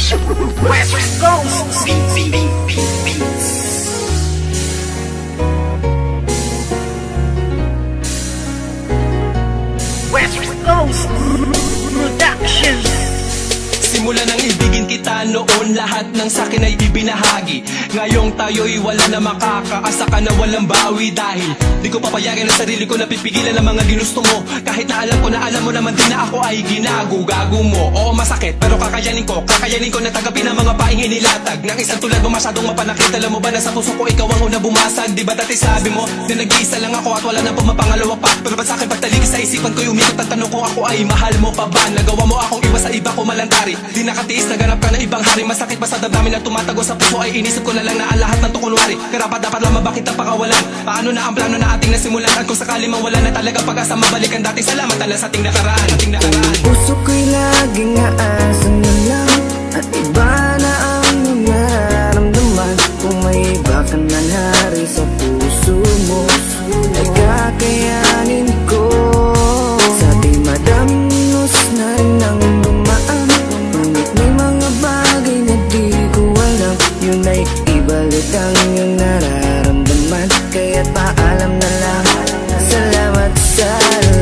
West Coast Beats. West Coast Productions. Simula nang ibigin kita noon, lahat ng sakin ay ibinahagi. Ngayong tayo'y wala na makakaasa ka na walang bawi. Dahil di ko papayagan ang sarili ko na pipigilan ang mga ginusto mo. Kahit na alam mo naman din na ako ay ginago-gago mo. Oo, masakit pero kakayanin ko na tagapin ang mga paing inilatag ng isang tulad mo masyadong mapanakit. Alam mo ba na sa puso ko ikaw ang una bumasag? Di ba dati sabi mo na nag-iisa lang ako at wala nang pumapangalawa pa? Pero ba't sa'kin pagtalikis sa isipan ko'y umikot ang tanong ko, ako ay mahal mo pa ba? Nagawa mo akong iwas sa iba ko malantari. Di nakatiis, naganap ka na ibang hari. Masakit ba sa damdamin na tumatago sa puso ay inisip ko na lang na ang lahat ng tukunwari. Karapat dapat lamang bakit ang pakawalan? Paano na ang plano na ating nasimulan? At kung sakali mang wala na talaga pag-asa mabalikan dati, salamat ala sa ating nakaraan. Puso ko'y laging aasan na lang at iba na ang nararamdaman. Kung may iba ka na hari sa puso mo ay kakayanin ko. Sa di madamnos na rin ang dumaan, ngunit may mga bagay na di ko alam. Yun ay ibalik ang iyong nararamdaman. Kaya't paalam na lang, salamat sa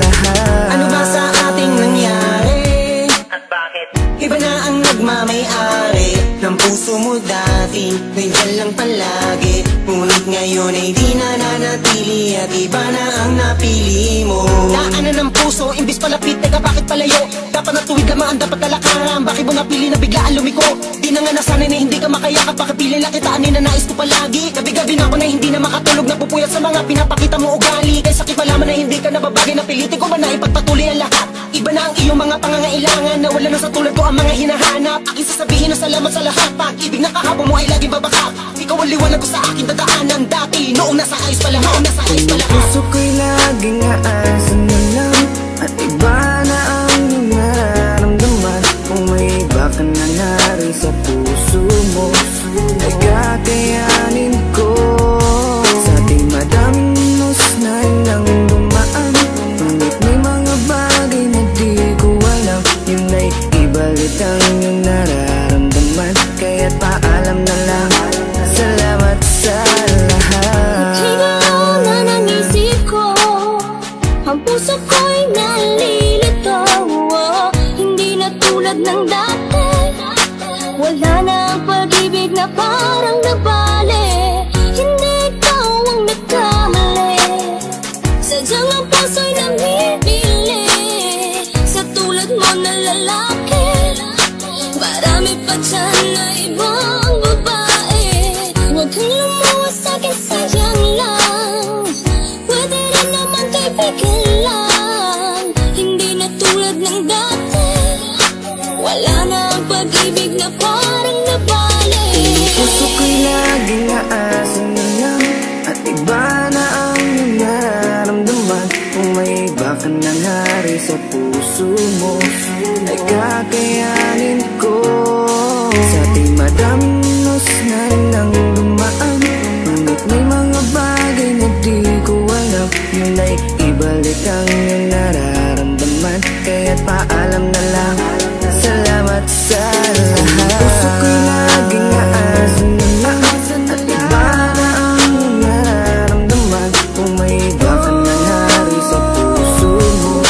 lahat. Ano ba sa ating nangyari? At bakit? Iba na ang nagmamay-ari ng puso mo dati, nandiyan lang palagi. Ngunit ngayon ay di na nanatili at iba na ang napili mo. Daanan ng puso, imbis palapit, teka bakit palayo? Dapat natuwid lamang, dapat talakaran. Bakit mo napili na biglaan lumiko? Di na nga nasanay na hindi ka makayakap. Bakit pili lang kita, na nais ko palagi? Gabi-gabi na ako na hindi na makatulog, napupuyat sa mga pinapakita mo ugali. Kaya sakit malaman na hindi ka nababagay, napilitin ko ba na ipagpatuloy ang lahat? Iba na ang iyong mga pangangailangan, na wala na sa tulad ko ang mga hinahanap. Aking sasabihin na salamat sa lahat, pag-ibig na kahapon mo ay laging babakak. Ikaw ang liwanag ko sa aking dadaanan dati, noong nasa ayos pa lahat, Puso ko'y laging aasan na lang at iba na ang iyong nararamdaman. Kung may iba ka na nari sa puso mo ay kakayanin ko. Sa di madamnos na rin ang dumaan, ngunit may mga bagay na di ko alam. Yun ay ibalik ang iyong nararamdaman. Kaya't paalam na lang, salamat sa lahat. Ang puso ko'y nalilito, hindi na tulad ng dati. Wala na ang pag-ibig na parang nabali. Hindi ikaw ang nagkamali. Sadyang ang puso'y namimili sa tulad mo na lalaki. Marami pa dyan na ibang babae. Huwag kang lumuwas sa'kin, sayang lang. Pwede rin naman kaibigan lang, hindi na tulad ng dati. Wala na ang pag-ibig na parang nabali. Puso ko'y laging aasan na lang at iba na ang iyong nararamdaman. Kung may iba ka na nari sa puso mo ay kakayanin ko. Sa di madamnos na rin ang dumaan, ngunit may mga bagay na di ko alam. Yun ay ibalik ang iyong nararamdaman. Kaya't paalam na lang, salamat sa lahat. Puso ko'y laging aasan na lang at iba na ang iyong nararamdaman. Kung may iba ka na nari sa puso mo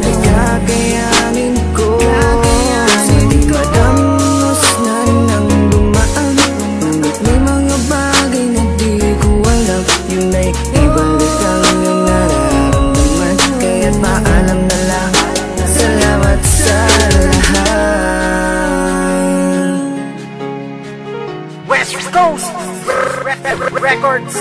ay kakayanin ko. Sa di madamnos na rin ang dumaan, ngunit may mga bagay na di ko alam. Yun ay ibalik ang iyong nararamdaman. Kaya't paalam na lang, salamat sa lahat. West Coast Records.